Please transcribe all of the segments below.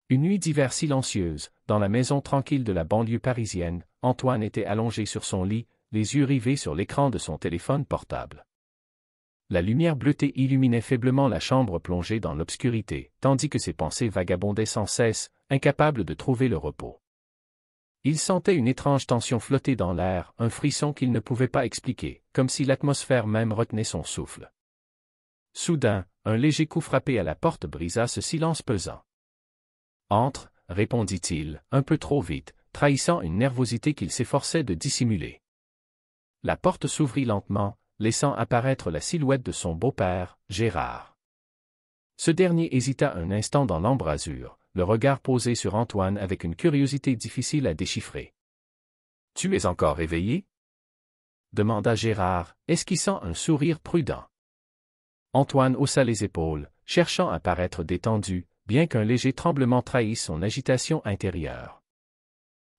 Une nuit d'hiver silencieuse, dans la maison tranquille de la banlieue parisienne, Antoine était allongé sur son lit, les yeux rivés sur l'écran de son téléphone portable. La lumière bleutée illuminait faiblement la chambre plongée dans l'obscurité, tandis que ses pensées vagabondaient sans cesse, incapables de trouver le repos. Il sentait une étrange tension flotter dans l'air, un frisson qu'il ne pouvait pas expliquer, comme si l'atmosphère même retenait son souffle. Soudain, un léger coup frappé à la porte brisa ce silence pesant. « Entre » répondit-il, un peu trop vite, trahissant une nervosité qu'il s'efforçait de dissimuler. La porte s'ouvrit lentement, laissant apparaître la silhouette de son beau-père, Gérard. Ce dernier hésita un instant dans l'embrasure, le regard posé sur Antoine avec une curiosité difficile à déchiffrer. « Tu es encore éveillé ?» demanda Gérard, esquissant un sourire prudent. Antoine haussa les épaules, cherchant à paraître détendu, bien qu'un léger tremblement trahisse son agitation intérieure.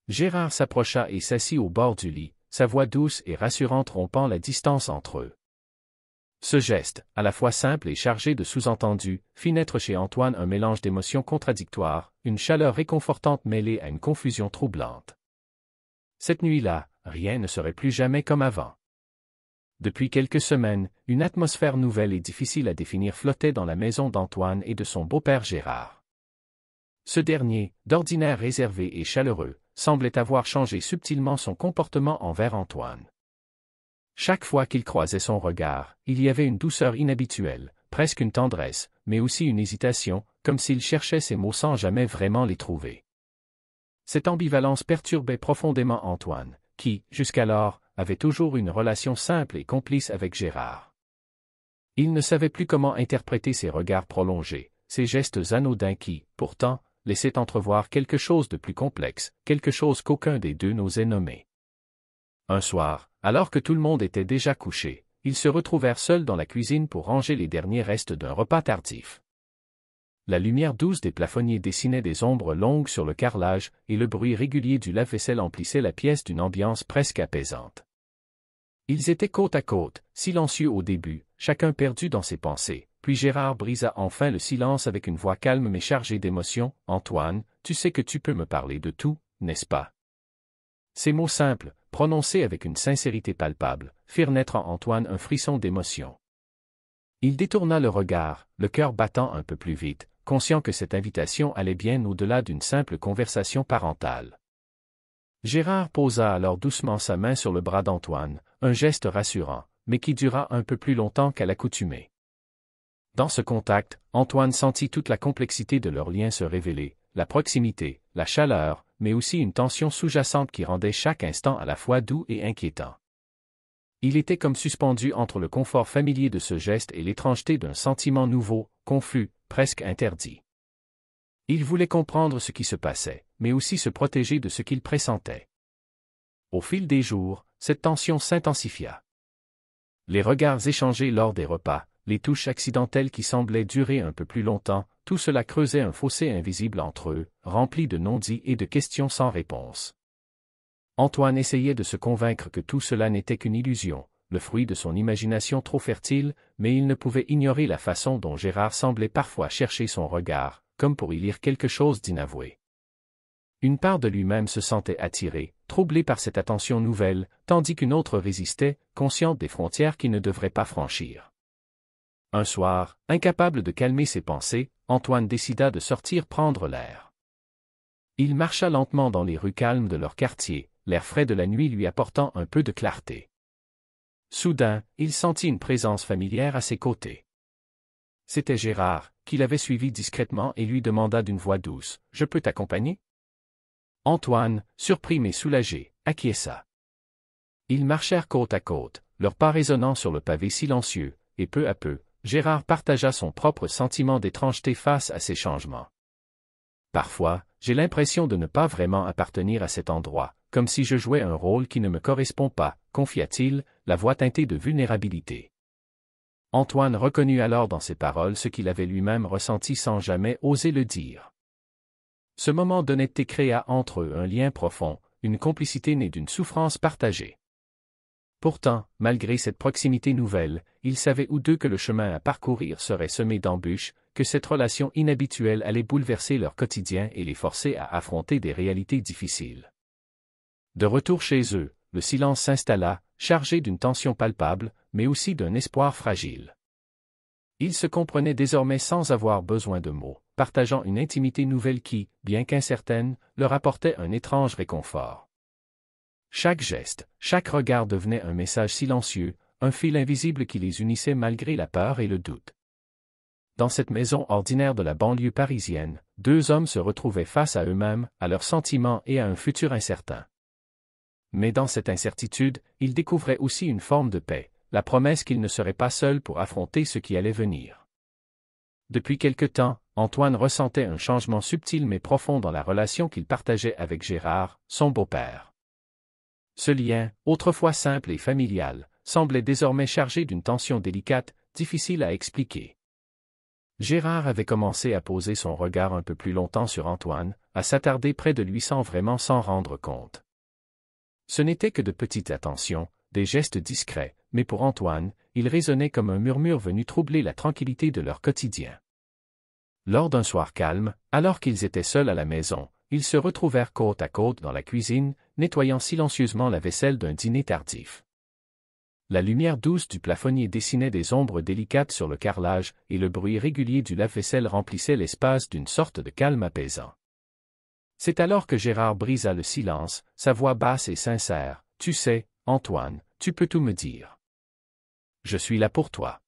Gérard s'approcha et s'assit au bord du lit, sa voix douce et rassurante rompant la distance entre eux. Ce geste, à la fois simple et chargé de sous-entendus, fit naître chez Antoine un mélange d'émotions contradictoires, une chaleur réconfortante mêlée à une confusion troublante. Cette nuit-là, rien ne serait plus jamais comme avant. Depuis quelques semaines, une atmosphère nouvelle et difficile à définir flottait dans la maison d'Antoine et de son beau-père Gérard. Ce dernier, d'ordinaire réservé et chaleureux, semblait avoir changé subtilement son comportement envers Antoine. Chaque fois qu'il croisait son regard, il y avait une douceur inhabituelle, presque une tendresse, mais aussi une hésitation, comme s'il cherchait ses mots sans jamais vraiment les trouver. Cette ambivalence perturbait profondément Antoine, qui, jusqu'alors, avait toujours une relation simple et complice avec Gérard. Il ne savait plus comment interpréter ces regards prolongés, ces gestes anodins qui, pourtant, laissaient entrevoir quelque chose de plus complexe, quelque chose qu'aucun des deux n'osait nommer. Un soir, alors que tout le monde était déjà couché, ils se retrouvèrent seuls dans la cuisine pour ranger les derniers restes d'un repas tardif. La lumière douce des plafonniers dessinait des ombres longues sur le carrelage, et le bruit régulier du lave-vaisselle emplissait la pièce d'une ambiance presque apaisante. Ils étaient côte à côte, silencieux au début, chacun perdu dans ses pensées, puis Gérard brisa enfin le silence avec une voix calme mais chargée d'émotion. « Antoine, tu sais que tu peux me parler de tout, n'est-ce pas ?» Ces mots simples, prononcés avec une sincérité palpable, firent naître en Antoine un frisson d'émotion. Il détourna le regard, le cœur battant un peu plus vite, conscient que cette invitation allait bien au-delà d'une simple conversation parentale. Gérard posa alors doucement sa main sur le bras d'Antoine, un geste rassurant, mais qui dura un peu plus longtemps qu'à l'accoutumée. Dans ce contact, Antoine sentit toute la complexité de leur lien se révéler, la proximité, la chaleur, mais aussi une tension sous-jacente qui rendait chaque instant à la fois doux et inquiétant. Il était comme suspendu entre le confort familier de ce geste et l'étrangeté d'un sentiment nouveau, confus, presque interdit. Il voulait comprendre ce qui se passait, mais aussi se protéger de ce qu'il pressentait. Au fil des jours, cette tension s'intensifia. Les regards échangés lors des repas, les touches accidentelles qui semblaient durer un peu plus longtemps, tout cela creusait un fossé invisible entre eux, rempli de non-dits et de questions sans réponse. Antoine essayait de se convaincre que tout cela n'était qu'une illusion, le fruit de son imagination trop fertile, mais il ne pouvait ignorer la façon dont Gérard semblait parfois chercher son regard, comme pour y lire quelque chose d'inavoué. Une part de lui-même se sentait attirée, troublée par cette attention nouvelle, tandis qu'une autre résistait, consciente des frontières qu'il ne devrait pas franchir. Un soir, incapable de calmer ses pensées, Antoine décida de sortir prendre l'air. Il marcha lentement dans les rues calmes de leur quartier, l'air frais de la nuit lui apportant un peu de clarté. Soudain, il sentit une présence familière à ses côtés. C'était Gérard, qui l'avait suivi discrètement et lui demanda d'une voix douce : « Je peux t'accompagner ?» Antoine, surpris mais soulagé, acquiesça. Ils marchèrent côte à côte, leurs pas résonnant sur le pavé silencieux, et peu à peu, Gérard partagea son propre sentiment d'étrangeté face à ces changements. « Parfois, j'ai l'impression de ne pas vraiment appartenir à cet endroit, comme si je jouais un rôle qui ne me correspond pas, » confia-t-il, la voix teintée de vulnérabilité. Antoine reconnut alors dans ses paroles ce qu'il avait lui-même ressenti sans jamais oser le dire. Ce moment d'honnêteté créa entre eux un lien profond, une complicité née d'une souffrance partagée. Pourtant, malgré cette proximité nouvelle, ils savaient tous deux que le chemin à parcourir serait semé d'embûches, que cette relation inhabituelle allait bouleverser leur quotidien et les forcer à affronter des réalités difficiles. De retour chez eux, le silence s'installa, chargé d'une tension palpable, mais aussi d'un espoir fragile. Ils se comprenaient désormais sans avoir besoin de mots, partageant une intimité nouvelle qui, bien qu'incertaine, leur apportait un étrange réconfort. Chaque geste, chaque regard devenait un message silencieux, un fil invisible qui les unissait malgré la peur et le doute. Dans cette maison ordinaire de la banlieue parisienne, deux hommes se retrouvaient face à eux-mêmes, à leurs sentiments et à un futur incertain. Mais dans cette incertitude, ils découvraient aussi une forme de paix, la promesse qu'ils ne seraient pas seuls pour affronter ce qui allait venir. Depuis quelque temps, Antoine ressentait un changement subtil mais profond dans la relation qu'il partageait avec Gérard, son beau-père. Ce lien, autrefois simple et familial, semblait désormais chargé d'une tension délicate, difficile à expliquer. Gérard avait commencé à poser son regard un peu plus longtemps sur Antoine, à s'attarder près de lui sans vraiment s'en rendre compte. Ce n'était que de petites attentions, des gestes discrets, mais pour Antoine, ils résonnaient comme un murmure venu troubler la tranquillité de leur quotidien. Lors d'un soir calme, alors qu'ils étaient seuls à la maison, ils se retrouvèrent côte à côte dans la cuisine, nettoyant silencieusement la vaisselle d'un dîner tardif. La lumière douce du plafonnier dessinait des ombres délicates sur le carrelage, et le bruit régulier du lave-vaisselle remplissait l'espace d'une sorte de calme apaisant. C'est alors que Gérard brisa le silence, sa voix basse et sincère. « Tu sais, Antoine, tu peux tout me dire. Je suis là pour toi. »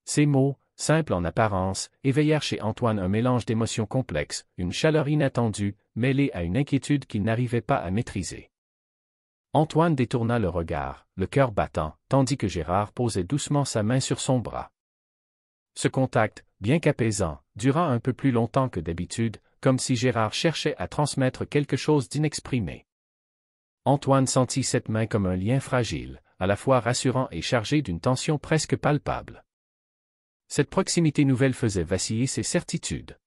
Ces mots, simples en apparence, éveillèrent chez Antoine un mélange d'émotions complexes, une chaleur inattendue, mêlée à une inquiétude qu'il n'arrivait pas à maîtriser. Antoine détourna le regard, le cœur battant, tandis que Gérard posait doucement sa main sur son bras. Ce contact, bien qu'apaisant, dura un peu plus longtemps que d'habitude, comme si Gérard cherchait à transmettre quelque chose d'inexprimé. Antoine sentit cette main comme un lien fragile, à la fois rassurant et chargé d'une tension presque palpable. Cette proximité nouvelle faisait vaciller ses certitudes.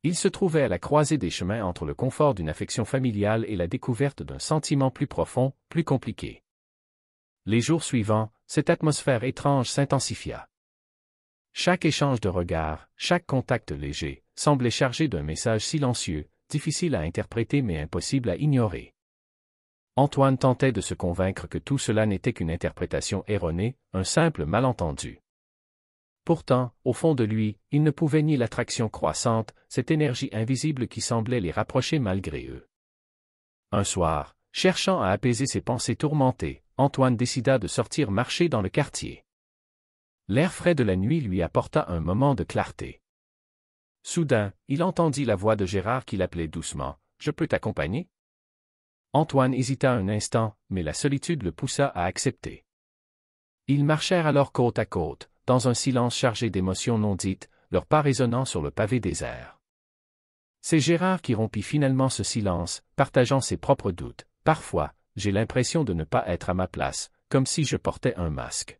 Il se trouvait à la croisée des chemins entre le confort d'une affection familiale et la découverte d'un sentiment plus profond, plus compliqué. Les jours suivants, cette atmosphère étrange s'intensifia. Chaque échange de regards, chaque contact léger, semblait chargé d'un message silencieux, difficile à interpréter mais impossible à ignorer. Antoine tentait de se convaincre que tout cela n'était qu'une interprétation erronée, un simple malentendu. Pourtant, au fond de lui, il ne pouvait nier l'attraction croissante, cette énergie invisible qui semblait les rapprocher malgré eux. Un soir, cherchant à apaiser ses pensées tourmentées, Antoine décida de sortir marcher dans le quartier. L'air frais de la nuit lui apporta un moment de clarté. Soudain, il entendit la voix de Gérard qui l'appelait doucement. « Je peux t'accompagner » Antoine hésita un instant, mais la solitude le poussa à accepter. Ils marchèrent alors côte à côte, dans un silence chargé d'émotions non dites, leurs pas résonnant sur le pavé désert. C'est Gérard qui rompit finalement ce silence, partageant ses propres doutes. « Parfois, j'ai l'impression de ne pas être à ma place, comme si je portais un masque. »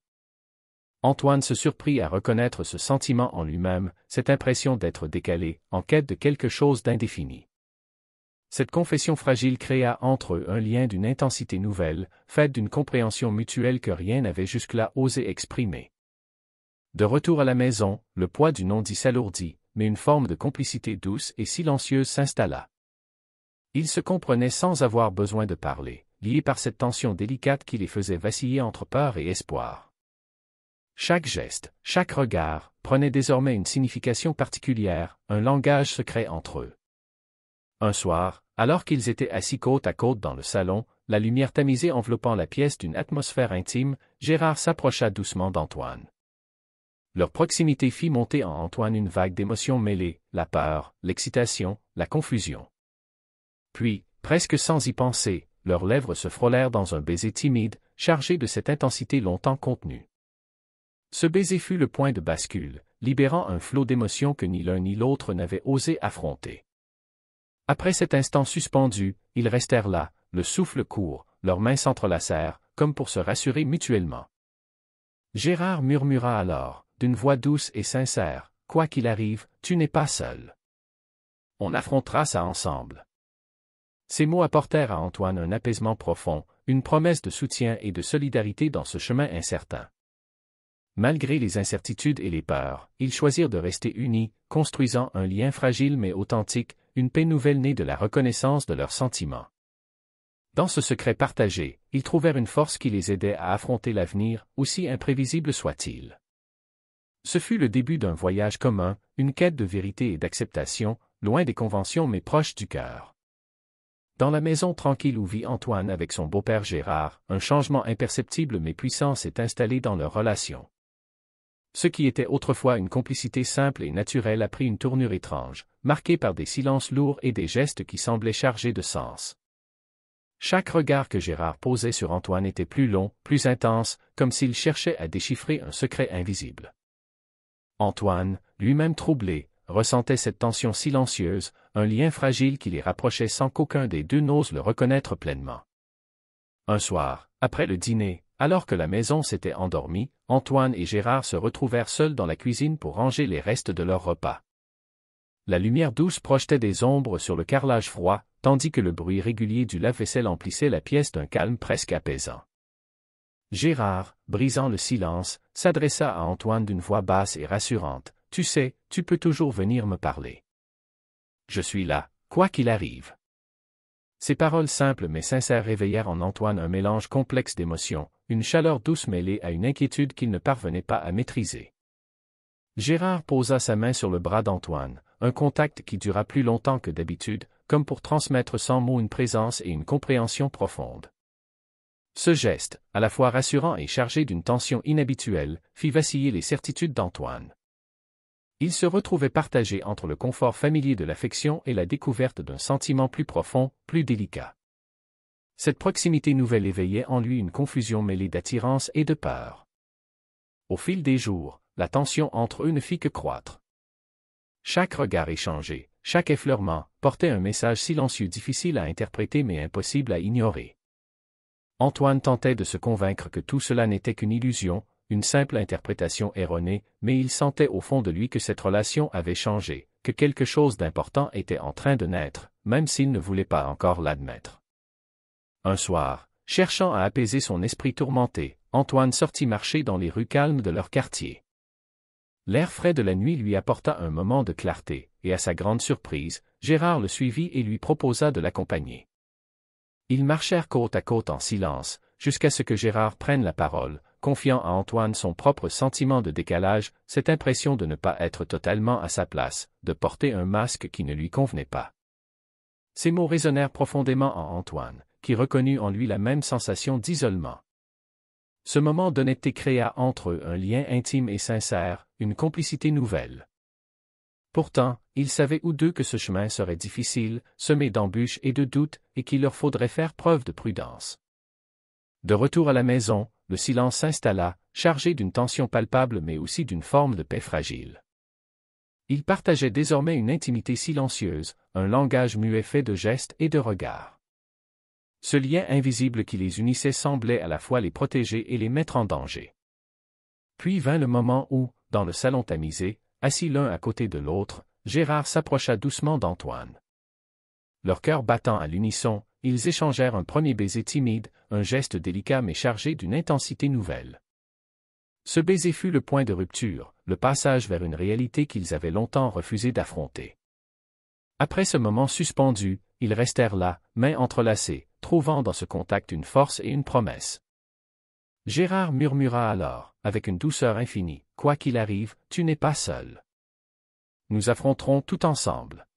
Antoine se surprit à reconnaître ce sentiment en lui-même, cette impression d'être décalé, en quête de quelque chose d'indéfini. Cette confession fragile créa entre eux un lien d'une intensité nouvelle, faite d'une compréhension mutuelle que rien n'avait jusque-là osé exprimer. De retour à la maison, le poids du non-dit s'alourdit, mais une forme de complicité douce et silencieuse s'installa. Ils se comprenaient sans avoir besoin de parler, liés par cette tension délicate qui les faisait vaciller entre peur et espoir. Chaque geste, chaque regard, prenait désormais une signification particulière, un langage secret entre eux. Un soir, alors qu'ils étaient assis côte à côte dans le salon, la lumière tamisée enveloppant la pièce d'une atmosphère intime, Gérard s'approcha doucement d'Antoine. Leur proximité fit monter en Antoine une vague d'émotions mêlées, la peur, l'excitation, la confusion. Puis, presque sans y penser, leurs lèvres se frôlèrent dans un baiser timide, chargé de cette intensité longtemps contenue. Ce baiser fut le point de bascule, libérant un flot d'émotions que ni l'un ni l'autre n'avait osé affronter. Après cet instant suspendu, ils restèrent là, le souffle court, leurs mains s'entrelacèrent, comme pour se rassurer mutuellement. Gérard murmura alors, d'une voix douce et sincère, « Quoi qu'il arrive, tu n'es pas seul. On affrontera ça ensemble. » Ces mots apportèrent à Antoine un apaisement profond, une promesse de soutien et de solidarité dans ce chemin incertain. Malgré les incertitudes et les peurs, ils choisirent de rester unis, construisant un lien fragile mais authentique, une paix nouvelle née de la reconnaissance de leurs sentiments. Dans ce secret partagé, ils trouvèrent une force qui les aidait à affronter l'avenir, aussi imprévisible soit-il. Ce fut le début d'un voyage commun, une quête de vérité et d'acceptation, loin des conventions mais proche du cœur. Dans la maison tranquille où vit Antoine avec son beau-père Gérard, un changement imperceptible mais puissant s'est installé dans leur relation. Ce qui était autrefois une complicité simple et naturelle a pris une tournure étrange, marquée par des silences lourds et des gestes qui semblaient chargés de sens. Chaque regard que Gérard posait sur Antoine était plus long, plus intense, comme s'il cherchait à déchiffrer un secret invisible. Antoine, lui-même troublé, ressentait cette tension silencieuse, un lien fragile qui les rapprochait sans qu'aucun des deux n'ose le reconnaître pleinement. Un soir, après le dîner, alors que la maison s'était endormie, Antoine et Gérard se retrouvèrent seuls dans la cuisine pour ranger les restes de leur repas. La lumière douce projetait des ombres sur le carrelage froid, tandis que le bruit régulier du lave-vaisselle emplissait la pièce d'un calme presque apaisant. Gérard, brisant le silence, s'adressa à Antoine d'une voix basse et rassurante. « Tu sais, tu peux toujours venir me parler. Je suis là, quoi qu'il arrive. » Ces paroles simples mais sincères réveillèrent en Antoine un mélange complexe d'émotions, une chaleur douce mêlée à une inquiétude qu'il ne parvenait pas à maîtriser. Gérard posa sa main sur le bras d'Antoine, un contact qui dura plus longtemps que d'habitude, comme pour transmettre sans mots une présence et une compréhension profonde. Ce geste, à la fois rassurant et chargé d'une tension inhabituelle, fit vaciller les certitudes d'Antoine. Il se retrouvait partagé entre le confort familier de l'affection et la découverte d'un sentiment plus profond, plus délicat. Cette proximité nouvelle éveillait en lui une confusion mêlée d'attirance et de peur. Au fil des jours, la tension entre eux ne fit que croître. Chaque regard échangé, chaque effleurement, portait un message silencieux difficile à interpréter mais impossible à ignorer. Antoine tentait de se convaincre que tout cela n'était qu'une illusion, une simple interprétation erronée, mais il sentait au fond de lui que cette relation avait changé, que quelque chose d'important était en train de naître, même s'il ne voulait pas encore l'admettre. Un soir, cherchant à apaiser son esprit tourmenté, Antoine sortit marcher dans les rues calmes de leur quartier. L'air frais de la nuit lui apporta un moment de clarté, et à sa grande surprise, Gérard le suivit et lui proposa de l'accompagner. Ils marchèrent côte à côte en silence, jusqu'à ce que Gérard prenne la parole, confiant à Antoine son propre sentiment de décalage, cette impression de ne pas être totalement à sa place, de porter un masque qui ne lui convenait pas. Ces mots résonnèrent profondément en Antoine, qui reconnut en lui la même sensation d'isolement. Ce moment d'honnêteté créa entre eux un lien intime et sincère, une complicité nouvelle. Pourtant, ils savaient tous deux que ce chemin serait difficile, semé d'embûches et de doutes, et qu'il leur faudrait faire preuve de prudence. De retour à la maison, le silence s'installa, chargé d'une tension palpable mais aussi d'une forme de paix fragile. Ils partageaient désormais une intimité silencieuse, un langage muet fait de gestes et de regards. Ce lien invisible qui les unissait semblait à la fois les protéger et les mettre en danger. Puis vint le moment où, dans le salon tamisé, assis l'un à côté de l'autre, Gérard s'approcha doucement d'Antoine. Leurs cœurs battant à l'unisson, ils échangèrent un premier baiser timide, un geste délicat mais chargé d'une intensité nouvelle. Ce baiser fut le point de rupture, le passage vers une réalité qu'ils avaient longtemps refusé d'affronter. Après ce moment suspendu, ils restèrent là, mains entrelacées, trouvant dans ce contact une force et une promesse. Gérard murmura alors, avec une douceur infinie, « Quoi qu'il arrive, tu n'es pas seul. Nous affronterons tout ensemble. »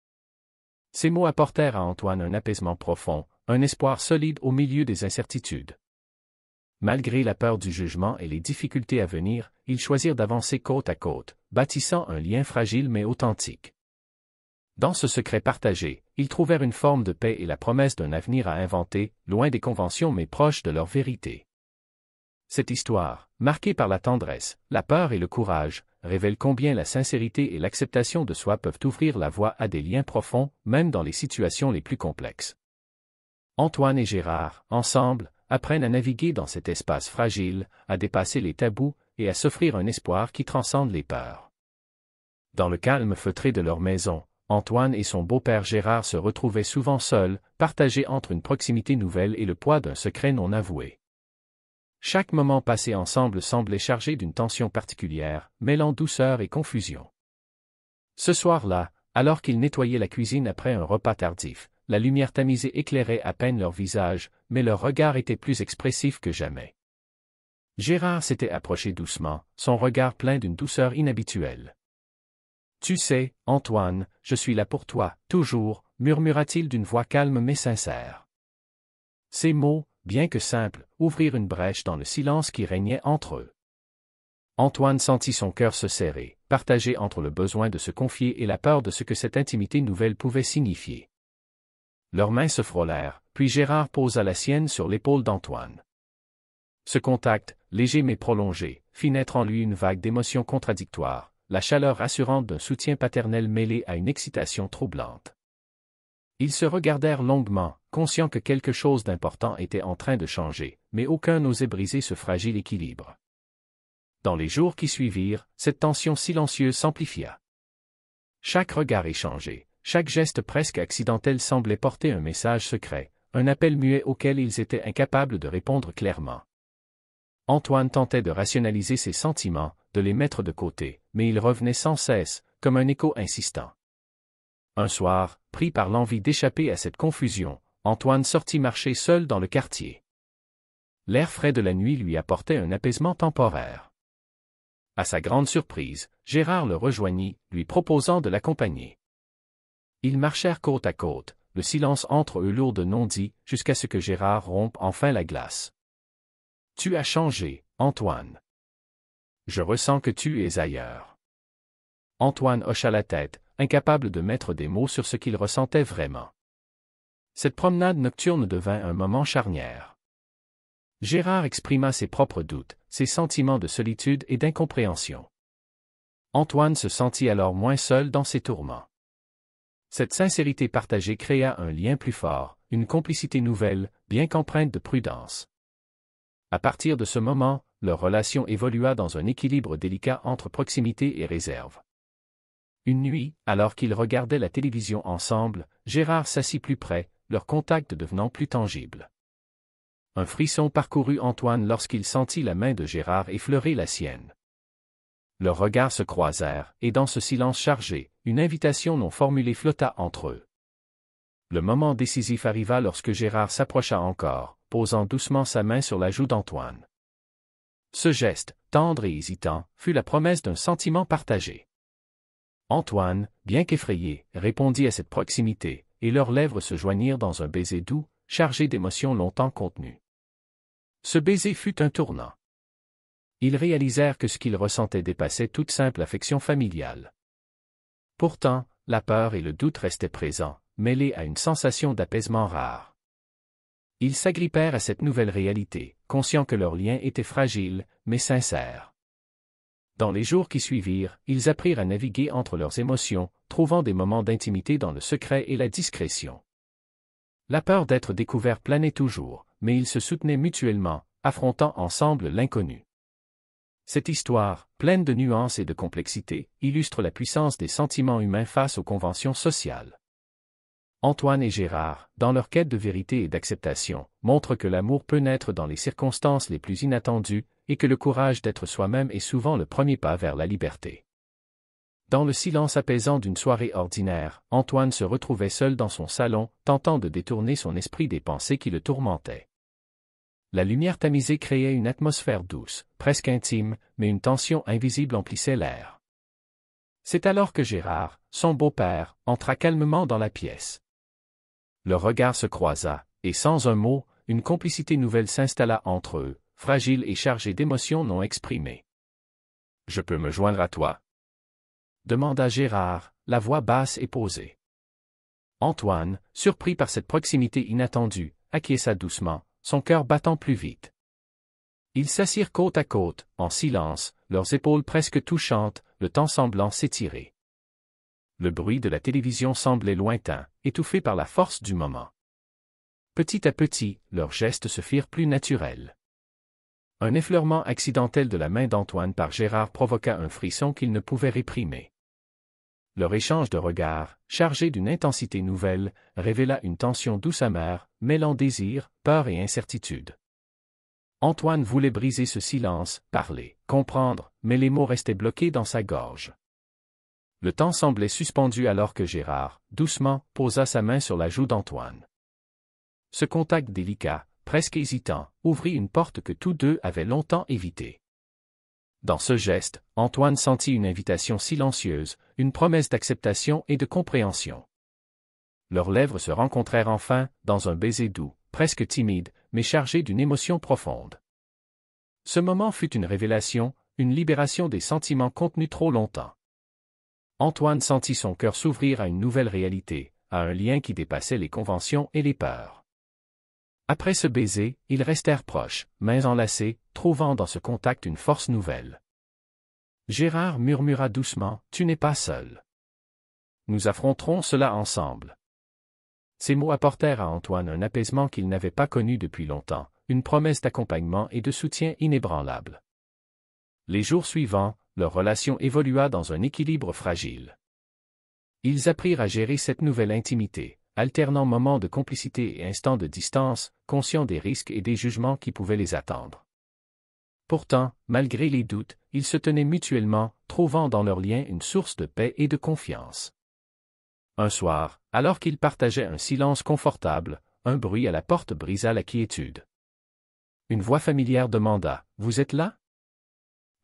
Ces mots apportèrent à Antoine un apaisement profond, un espoir solide au milieu des incertitudes. Malgré la peur du jugement et les difficultés à venir, ils choisirent d'avancer côte à côte, bâtissant un lien fragile mais authentique. Dans ce secret partagé, ils trouvèrent une forme de paix et la promesse d'un avenir à inventer, loin des conventions mais proche de leur vérité. Cette histoire, marquée par la tendresse, la peur et le courage, révèle combien la sincérité et l'acceptation de soi peuvent ouvrir la voie à des liens profonds, même dans les situations les plus complexes. Antoine et Gérard, ensemble, apprennent à naviguer dans cet espace fragile, à dépasser les tabous et à s'offrir un espoir qui transcende les peurs. Dans le calme feutré de leur maison, Antoine et son beau-père Gérard se retrouvaient souvent seuls, partagés entre une proximité nouvelle et le poids d'un secret non avoué. Chaque moment passé ensemble semblait chargé d'une tension particulière, mêlant douceur et confusion. Ce soir-là, alors qu'ils nettoyaient la cuisine après un repas tardif, la lumière tamisée éclairait à peine leur visage, mais leur regard était plus expressif que jamais. Gérard s'était approché doucement, son regard plein d'une douceur inhabituelle. « Tu sais, Antoine, je suis là pour toi, toujours, » murmura-t-il d'une voix calme mais sincère. Ces mots, bien que simples, ouvrirent une brèche dans le silence qui régnait entre eux. Antoine sentit son cœur se serrer, partagé entre le besoin de se confier et la peur de ce que cette intimité nouvelle pouvait signifier. Leurs mains se frôlèrent, puis Gérard posa la sienne sur l'épaule d'Antoine. Ce contact, léger mais prolongé, fit naître en lui une vague d'émotions contradictoires, la chaleur rassurante d'un soutien paternel mêlé à une excitation troublante. Ils se regardèrent longuement, conscients que quelque chose d'important était en train de changer, mais aucun n'osait briser ce fragile équilibre. Dans les jours qui suivirent, cette tension silencieuse s'amplifia. Chaque regard échangé, chaque geste presque accidentel semblait porter un message secret, un appel muet auquel ils étaient incapables de répondre clairement. Antoine tentait de rationaliser ses sentiments, de les mettre de côté, mais ils revenaient sans cesse, comme un écho insistant. Un soir, pris par l'envie d'échapper à cette confusion, Antoine sortit marcher seul dans le quartier. L'air frais de la nuit lui apportait un apaisement temporaire. À sa grande surprise, Gérard le rejoignit, lui proposant de l'accompagner. Ils marchèrent côte à côte, le silence entre eux lourd de non-dits, jusqu'à ce que Gérard rompe enfin la glace. « Tu as changé, Antoine. Je ressens que tu es ailleurs. » Antoine hocha la tête, incapable de mettre des mots sur ce qu'il ressentait vraiment. Cette promenade nocturne devint un moment charnière. Gérard exprima ses propres doutes, ses sentiments de solitude et d'incompréhension. Antoine se sentit alors moins seul dans ses tourments. Cette sincérité partagée créa un lien plus fort, une complicité nouvelle, bien qu'empreinte de prudence. À partir de ce moment, leur relation évolua dans un équilibre délicat entre proximité et réserve. Une nuit, alors qu'ils regardaient la télévision ensemble, Gérard s'assit plus près, leur contact devenant plus tangible. Un frisson parcourut Antoine lorsqu'il sentit la main de Gérard effleurer la sienne. Leurs regards se croisèrent, et dans ce silence chargé, une invitation non formulée flotta entre eux. Le moment décisif arriva lorsque Gérard s'approcha encore, posant doucement sa main sur la joue d'Antoine. Ce geste, tendre et hésitant, fut la promesse d'un sentiment partagé. Antoine, bien qu'effrayé, répondit à cette proximité, et leurs lèvres se joignirent dans un baiser doux, chargé d'émotions longtemps contenues. Ce baiser fut un tournant. Ils réalisèrent que ce qu'ils ressentaient dépassait toute simple affection familiale. Pourtant, la peur et le doute restaient présents, mêlés à une sensation d'apaisement rare. Ils s'agrippèrent à cette nouvelle réalité, conscients que leur lien était fragile, mais sincère. Dans les jours qui suivirent, ils apprirent à naviguer entre leurs émotions, trouvant des moments d'intimité dans le secret et la discrétion. La peur d'être découvert planait toujours, mais ils se soutenaient mutuellement, affrontant ensemble l'inconnu. Cette histoire, pleine de nuances et de complexité, illustre la puissance des sentiments humains face aux conventions sociales. Antoine et Gérard, dans leur quête de vérité et d'acceptation, montrent que l'amour peut naître dans les circonstances les plus inattendues, et que le courage d'être soi-même est souvent le premier pas vers la liberté. Dans le silence apaisant d'une soirée ordinaire, Antoine se retrouvait seul dans son salon, tentant de détourner son esprit des pensées qui le tourmentaient. La lumière tamisée créait une atmosphère douce, presque intime, mais une tension invisible emplissait l'air. C'est alors que Gérard, son beau-père, entra calmement dans la pièce. Leur regard se croisa, et sans un mot, une complicité nouvelle s'installa entre eux, fragile et chargée d'émotions non exprimées. « Je peux me joindre à toi ?» demanda Gérard, la voix basse et posée. Antoine, surpris par cette proximité inattendue, acquiesça doucement, son cœur battant plus vite. Ils s'assirent côte à côte, en silence, leurs épaules presque touchantes, le temps semblant s'étirer. Le bruit de la télévision semblait lointain, étouffé par la force du moment. Petit à petit, leurs gestes se firent plus naturels. Un effleurement accidentel de la main d'Antoine par Gérard provoqua un frisson qu'il ne pouvait réprimer. Leur échange de regards, chargé d'une intensité nouvelle, révéla une tension douce amère, mêlant désir, peur et incertitude. Antoine voulait briser ce silence, parler, comprendre, mais les mots restaient bloqués dans sa gorge. Le temps semblait suspendu alors que Gérard, doucement, posa sa main sur la joue d'Antoine. Ce contact délicat, presque hésitant, ouvrit une porte que tous deux avaient longtemps évitée. Dans ce geste, Antoine sentit une invitation silencieuse, une promesse d'acceptation et de compréhension. Leurs lèvres se rencontrèrent enfin, dans un baiser doux, presque timide, mais chargé d'une émotion profonde. Ce moment fut une révélation, une libération des sentiments contenus trop longtemps. Antoine sentit son cœur s'ouvrir à une nouvelle réalité, à un lien qui dépassait les conventions et les peurs. Après ce baiser, ils restèrent proches, mains enlacées, trouvant dans ce contact une force nouvelle. Gérard murmura doucement, « Tu n'es pas seul. Nous affronterons cela ensemble. » Ces mots apportèrent à Antoine un apaisement qu'il n'avait pas connu depuis longtemps, une promesse d'accompagnement et de soutien inébranlable. Les jours suivants, leur relation évolua dans un équilibre fragile. Ils apprirent à gérer cette nouvelle intimité, alternant moments de complicité et instants de distance, conscients des risques et des jugements qui pouvaient les attendre. Pourtant, malgré les doutes, ils se tenaient mutuellement, trouvant dans leur lien une source de paix et de confiance. Un soir, alors qu'ils partageaient un silence confortable, un bruit à la porte brisa la quiétude. Une voix familière demanda « Vous êtes là ?»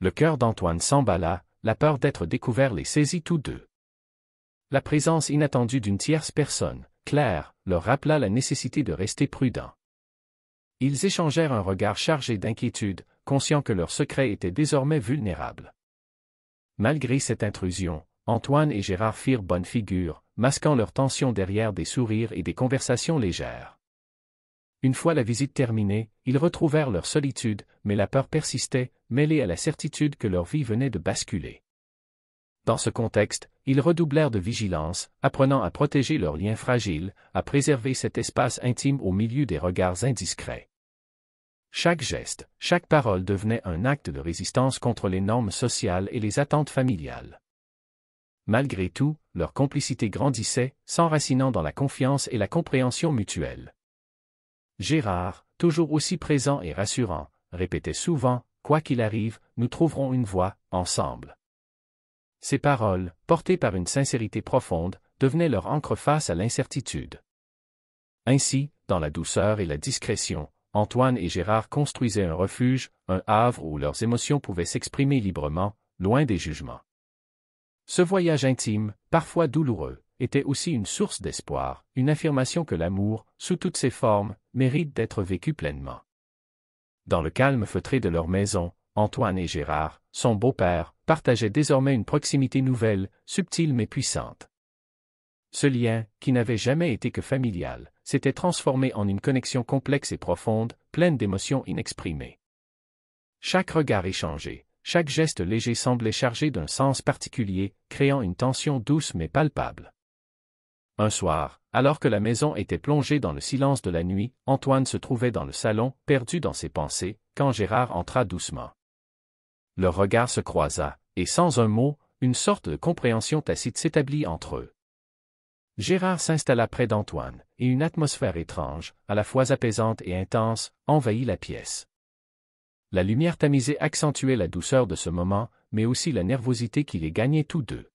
Le cœur d'Antoine s'emballa, la peur d'être découvert les saisit tous deux. La présence inattendue d'une tierce personne, Claire, leur rappela la nécessité de rester prudents. Ils échangèrent un regard chargé d'inquiétude, conscients que leur secret était désormais vulnérable. Malgré cette intrusion, Antoine et Gérard firent bonne figure, masquant leur tension derrière des sourires et des conversations légères. Une fois la visite terminée, ils retrouvèrent leur solitude, mais la peur persistait, mêlée à la certitude que leur vie venait de basculer. Dans ce contexte, ils redoublèrent de vigilance, apprenant à protéger leurs liens fragiles, à préserver cet espace intime au milieu des regards indiscrets. Chaque geste, chaque parole devenait un acte de résistance contre les normes sociales et les attentes familiales. Malgré tout, leur complicité grandissait, s'enracinant dans la confiance et la compréhension mutuelle. Gérard, toujours aussi présent et rassurant, répétait souvent, « Quoi qu'il arrive, nous trouverons une voie, ensemble. » Ces paroles, portées par une sincérité profonde, devenaient leur ancre face à l'incertitude. Ainsi, dans la douceur et la discrétion, Antoine et Gérard construisaient un refuge, un havre où leurs émotions pouvaient s'exprimer librement, loin des jugements. Ce voyage intime, parfois douloureux, était aussi une source d'espoir, une affirmation que l'amour, sous toutes ses formes, mérite d'être vécu pleinement. Dans le calme feutré de leur maison, Antoine et Gérard, son beau-père, partageaient désormais une proximité nouvelle, subtile mais puissante. Ce lien, qui n'avait jamais été que familial, s'était transformé en une connexion complexe et profonde, pleine d'émotions inexprimées. Chaque regard échangé, chaque geste léger semblait chargé d'un sens particulier, créant une tension douce mais palpable. Un soir, alors que la maison était plongée dans le silence de la nuit, Antoine se trouvait dans le salon, perdu dans ses pensées, quand Gérard entra doucement. Leur regard se croisa, et sans un mot, une sorte de compréhension tacite s'établit entre eux. Gérard s'installa près d'Antoine, et une atmosphère étrange, à la fois apaisante et intense, envahit la pièce. La lumière tamisée accentuait la douceur de ce moment, mais aussi la nervosité qui les gagnait tous deux.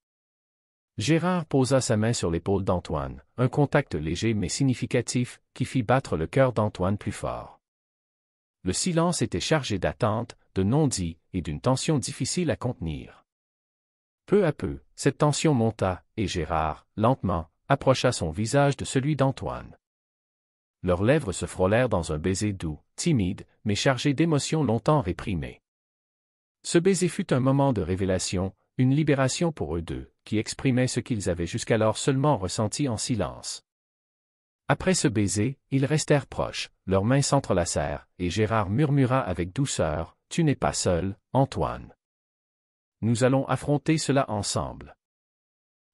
Gérard posa sa main sur l'épaule d'Antoine, un contact léger mais significatif, qui fit battre le cœur d'Antoine plus fort. Le silence était chargé d'attentes, de non-dits, et d'une tension difficile à contenir. Peu à peu, cette tension monta, et Gérard, lentement, approcha son visage de celui d'Antoine. Leurs lèvres se frôlèrent dans un baiser doux, timide, mais chargé d'émotions longtemps réprimées. Ce baiser fut un moment de révélation, une libération pour eux deux, qui exprimait ce qu'ils avaient jusqu'alors seulement ressenti en silence. Après ce baiser, ils restèrent proches, leurs mains s'entrelacèrent, et Gérard murmura avec douceur, « Tu n'es pas seul, Antoine. Nous allons affronter cela ensemble. »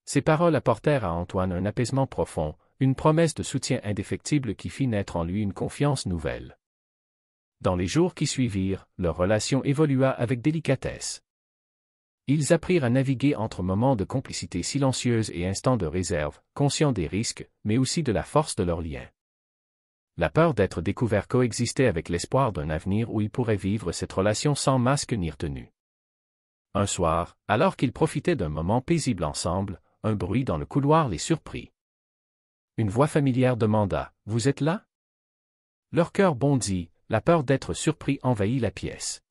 Ces paroles apportèrent à Antoine un apaisement profond, une promesse de soutien indéfectible qui fit naître en lui une confiance nouvelle. Dans les jours qui suivirent, leur relation évolua avec délicatesse. Ils apprirent à naviguer entre moments de complicité silencieuse et instants de réserve, conscients des risques, mais aussi de la force de leur lien. La peur d'être découvert coexistait avec l'espoir d'un avenir où ils pourraient vivre cette relation sans masque ni retenue. Un soir, alors qu'ils profitaient d'un moment paisible ensemble, un bruit dans le couloir les surprit. Une voix familière demanda « Vous êtes là ?» Leur cœur bondit, la peur d'être surpris envahit la pièce.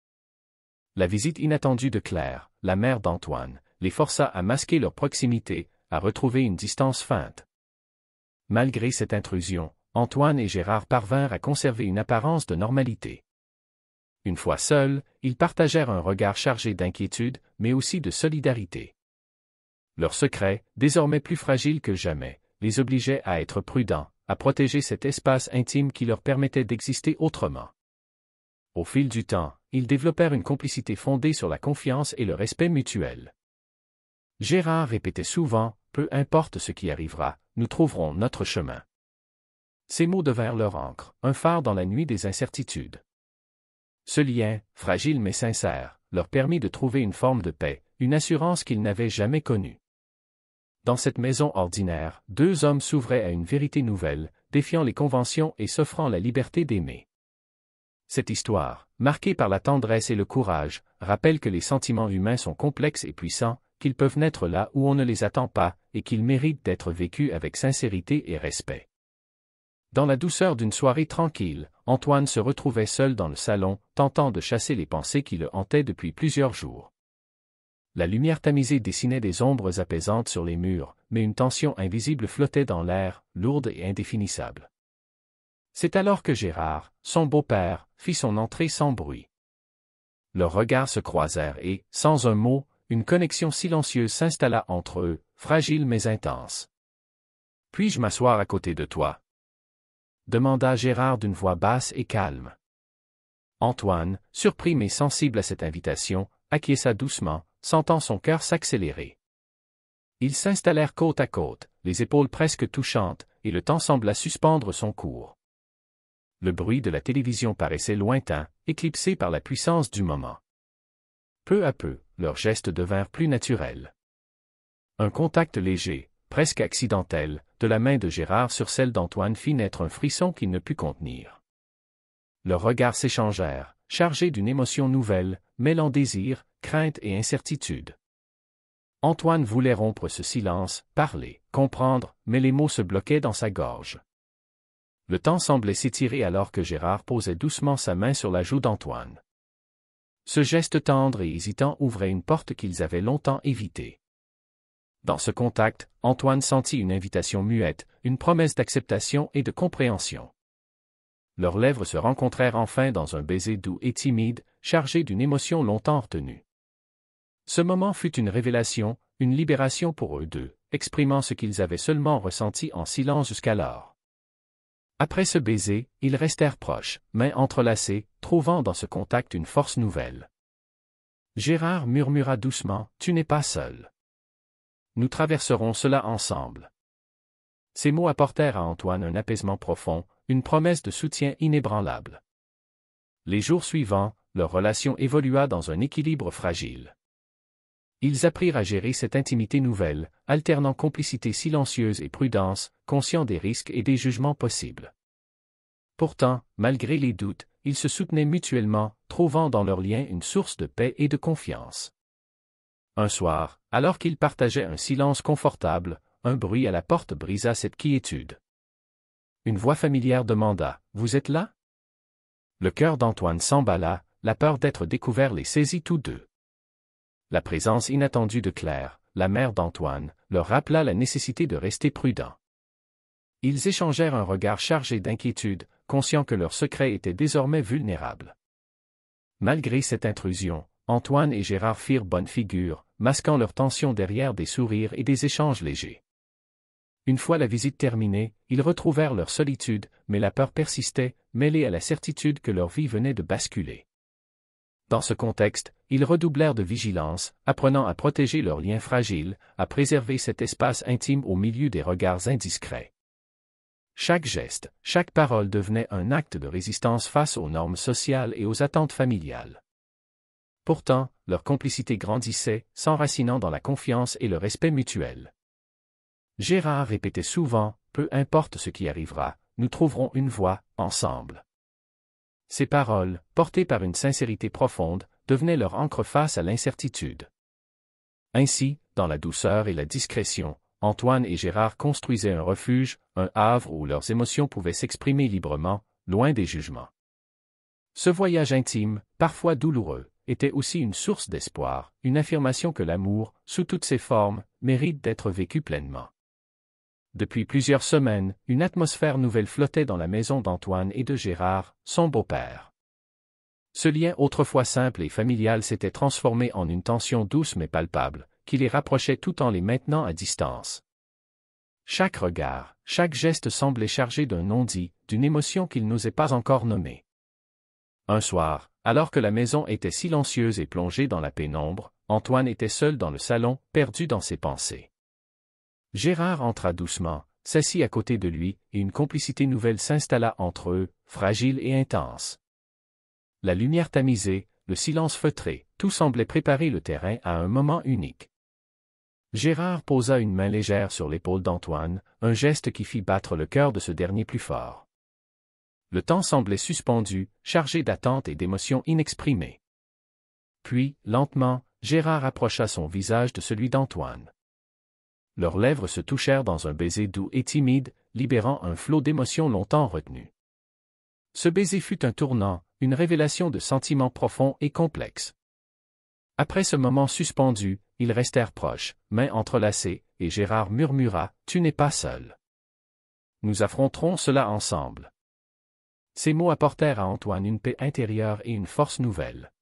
La visite inattendue de Claire, la mère d'Antoine, les força à masquer leur proximité, à retrouver une distance feinte. Malgré cette intrusion, Antoine et Gérard parvinrent à conserver une apparence de normalité. Une fois seuls, ils partagèrent un regard chargé d'inquiétude, mais aussi de solidarité. Leur secret, désormais plus fragile que jamais, les obligeait à être prudents, à protéger cet espace intime qui leur permettait d'exister autrement. Au fil du temps, ils développèrent une complicité fondée sur la confiance et le respect mutuel. Gérard répétait souvent « Peu importe ce qui arrivera, nous trouverons notre chemin ». Ces mots devinrent leur ancre, un phare dans la nuit des incertitudes. Ce lien, fragile mais sincère, leur permit de trouver une forme de paix, une assurance qu'ils n'avaient jamais connue. Dans cette maison ordinaire, deux hommes s'ouvraient à une vérité nouvelle, défiant les conventions et s'offrant la liberté d'aimer. Cette histoire, marquée par la tendresse et le courage, rappelle que les sentiments humains sont complexes et puissants, qu'ils peuvent naître là où on ne les attend pas, et qu'ils méritent d'être vécus avec sincérité et respect. Dans la douceur d'une soirée tranquille, Antoine se retrouvait seul dans le salon, tentant de chasser les pensées qui le hantaient depuis plusieurs jours. La lumière tamisée dessinait des ombres apaisantes sur les murs, mais une tension invisible flottait dans l'air, lourde et indéfinissable. C'est alors que Gérard, son beau-père, fit son entrée sans bruit. Leurs regards se croisèrent et, sans un mot, une connexion silencieuse s'installa entre eux, fragile mais intense. « Puis-je m'asseoir à côté de toi ?» demanda Gérard d'une voix basse et calme. Antoine, surpris mais sensible à cette invitation, acquiesça doucement, sentant son cœur s'accélérer. Ils s'installèrent côte à côte, les épaules presque touchantes, et le temps sembla suspendre son cours. Le bruit de la télévision paraissait lointain, éclipsé par la puissance du moment. Peu à peu, leurs gestes devinrent plus naturels. Un contact léger, presque accidentel, de la main de Gérard sur celle d'Antoine fit naître un frisson qu'il ne put contenir. Leurs regards s'échangèrent, chargés d'une émotion nouvelle, mêlant désir, crainte et incertitude. Antoine voulait rompre ce silence, parler, comprendre, mais les mots se bloquaient dans sa gorge. Le temps semblait s'étirer alors que Gérard posait doucement sa main sur la joue d'Antoine. Ce geste tendre et hésitant ouvrait une porte qu'ils avaient longtemps évitée. Dans ce contact, Antoine sentit une invitation muette, une promesse d'acceptation et de compréhension. Leurs lèvres se rencontrèrent enfin dans un baiser doux et timide, chargé d'une émotion longtemps retenue. Ce moment fut une révélation, une libération pour eux deux, exprimant ce qu'ils avaient seulement ressenti en silence jusqu'alors. Après ce baiser, ils restèrent proches, mains entrelacées, trouvant dans ce contact une force nouvelle. Gérard murmura doucement « Tu n'es pas seul. Nous traverserons cela ensemble. » Ces mots apportèrent à Antoine un apaisement profond, une promesse de soutien inébranlable. Les jours suivants, leur relation évolua dans un équilibre fragile. Ils apprirent à gérer cette intimité nouvelle, alternant complicité silencieuse et prudence, conscients des risques et des jugements possibles. Pourtant, malgré les doutes, ils se soutenaient mutuellement, trouvant dans leur lien une source de paix et de confiance. Un soir, alors qu'ils partageaient un silence confortable, un bruit à la porte brisa cette quiétude. Une voix familière demanda « Vous êtes là ?» Le cœur d'Antoine s'emballa, la peur d'être découvert les saisit tous deux. La présence inattendue de Claire, la mère d'Antoine, leur rappela la nécessité de rester prudents. Ils échangèrent un regard chargé d'inquiétude, conscients que leur secret était désormais vulnérable. Malgré cette intrusion, Antoine et Gérard firent bonne figure, masquant leur tension derrière des sourires et des échanges légers. Une fois la visite terminée, ils retrouvèrent leur solitude, mais la peur persistait, mêlée à la certitude que leur vie venait de basculer. Dans ce contexte, ils redoublèrent de vigilance, apprenant à protéger leurs liens fragiles, à préserver cet espace intime au milieu des regards indiscrets. Chaque geste, chaque parole devenait un acte de résistance face aux normes sociales et aux attentes familiales. Pourtant, leur complicité grandissait, s'enracinant dans la confiance et le respect mutuel. Gérard répétait souvent « Peu importe ce qui arrivera, nous trouverons une voie, ensemble. Ces paroles, portées par une sincérité profonde, devenaient leur ancre face à l'incertitude. Ainsi, dans la douceur et la discrétion, Antoine et Gérard construisaient un refuge, un havre où leurs émotions pouvaient s'exprimer librement, loin des jugements. Ce voyage intime, parfois douloureux, était aussi une source d'espoir, une affirmation que l'amour, sous toutes ses formes, mérite d'être vécu pleinement. Depuis plusieurs semaines, une atmosphère nouvelle flottait dans la maison d'Antoine et de Gérard, son beau-père. Ce lien autrefois simple et familial s'était transformé en une tension douce mais palpable, qui les rapprochait tout en les maintenant à distance. Chaque regard, chaque geste semblait chargé d'un non-dit, d'une émotion qu'ils n'osaient pas encore nommer. Un soir, alors que la maison était silencieuse et plongée dans la pénombre, Antoine était seul dans le salon, perdu dans ses pensées. Gérard entra doucement, s'assit à côté de lui, et une complicité nouvelle s'installa entre eux, fragile et intense. La lumière tamisée, le silence feutré, tout semblait préparer le terrain à un moment unique. Gérard posa une main légère sur l'épaule d'Antoine, un geste qui fit battre le cœur de ce dernier plus fort. Le temps semblait suspendu, chargé d'attentes et d'émotions inexprimées. Puis, lentement, Gérard approcha son visage de celui d'Antoine. Leurs lèvres se touchèrent dans un baiser doux et timide, libérant un flot d'émotions longtemps retenues. Ce baiser fut un tournant, une révélation de sentiments profonds et complexes. Après ce moment suspendu, ils restèrent proches, mains entrelacées, et Gérard murmura « Tu n'es pas seul. Nous affronterons cela ensemble. » Ces mots apportèrent à Antoine une paix intérieure et une force nouvelle.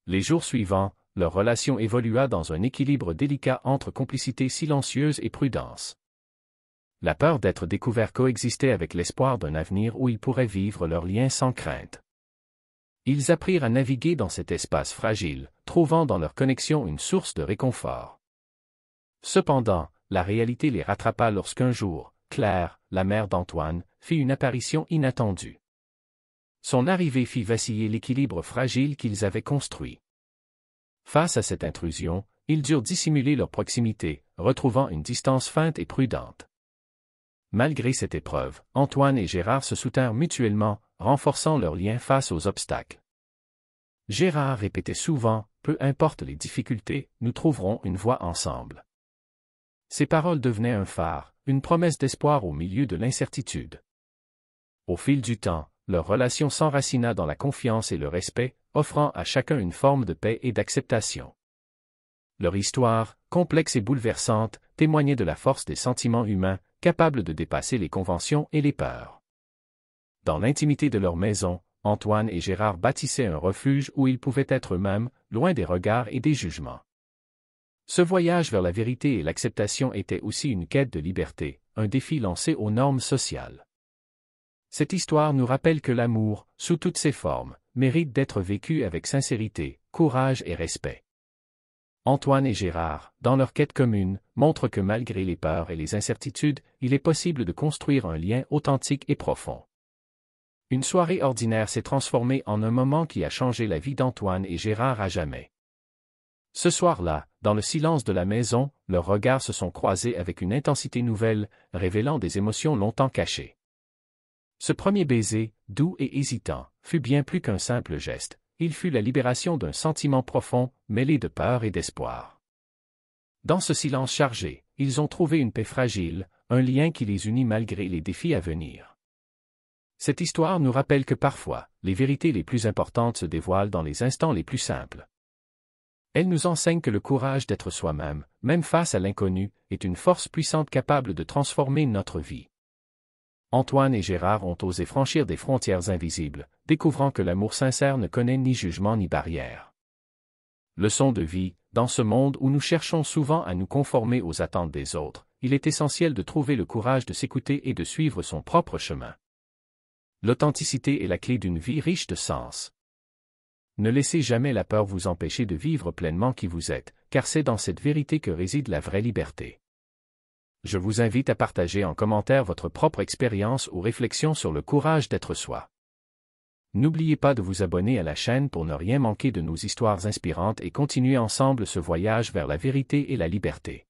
Les jours suivants, leur relation évolua dans un équilibre délicat entre complicité silencieuse et prudence. La peur d'être découvert coexistait avec l'espoir d'un avenir où ils pourraient vivre leur lien sans crainte. Ils apprirent à naviguer dans cet espace fragile, trouvant dans leur connexion une source de réconfort. Cependant, la réalité les rattrapa lorsqu'un jour, Claire, la mère d'Antoine, fit une apparition inattendue. Son arrivée fit vaciller l'équilibre fragile qu'ils avaient construit. Face à cette intrusion, ils durent dissimuler leur proximité, retrouvant une distance feinte et prudente. Malgré cette épreuve, Antoine et Gérard se soutinrent mutuellement, renforçant leur lien face aux obstacles. Gérard répétait souvent, « Peu importe les difficultés, nous trouverons une voie ensemble. » Ces paroles devenaient un phare, une promesse d'espoir au milieu de l'incertitude. Au fil du temps, leur relation s'enracina dans la confiance et le respect, offrant à chacun une forme de paix et d'acceptation. Leur histoire, complexe et bouleversante, témoignait de la force des sentiments humains, capables de dépasser les conventions et les peurs. Dans l'intimité de leur maison, Antoine et Gérard bâtissaient un refuge où ils pouvaient être eux-mêmes, loin des regards et des jugements. Ce voyage vers la vérité et l'acceptation était aussi une quête de liberté, un défi lancé aux normes sociales. Cette histoire nous rappelle que l'amour, sous toutes ses formes, mérite d'être vécu avec sincérité, courage et respect. Antoine et Gérard, dans leur quête commune, montrent que malgré les peurs et les incertitudes, il est possible de construire un lien authentique et profond. Une soirée ordinaire s'est transformée en un moment qui a changé la vie d'Antoine et Gérard à jamais. Ce soir-là, dans le silence de la maison, leurs regards se sont croisés avec une intensité nouvelle, révélant des émotions longtemps cachées. Ce premier baiser, doux et hésitant, fut bien plus qu'un simple geste, il fut la libération d'un sentiment profond, mêlé de peur et d'espoir. Dans ce silence chargé, ils ont trouvé une paix fragile, un lien qui les unit malgré les défis à venir. Cette histoire nous rappelle que parfois, les vérités les plus importantes se dévoilent dans les instants les plus simples. Elle nous enseigne que le courage d'être soi-même, même face à l'inconnu, est une force puissante capable de transformer notre vie. Antoine et Gérard ont osé franchir des frontières invisibles, découvrant que l'amour sincère ne connaît ni jugement ni barrière. Leçon de vie, dans ce monde où nous cherchons souvent à nous conformer aux attentes des autres, il est essentiel de trouver le courage de s'écouter et de suivre son propre chemin. L'authenticité est la clé d'une vie riche de sens. Ne laissez jamais la peur vous empêcher de vivre pleinement qui vous êtes, car c'est dans cette vérité que réside la vraie liberté. Je vous invite à partager en commentaire votre propre expérience ou réflexion sur le courage d'être soi. N'oubliez pas de vous abonner à la chaîne pour ne rien manquer de nos histoires inspirantes et continuer ensemble ce voyage vers la vérité et la liberté.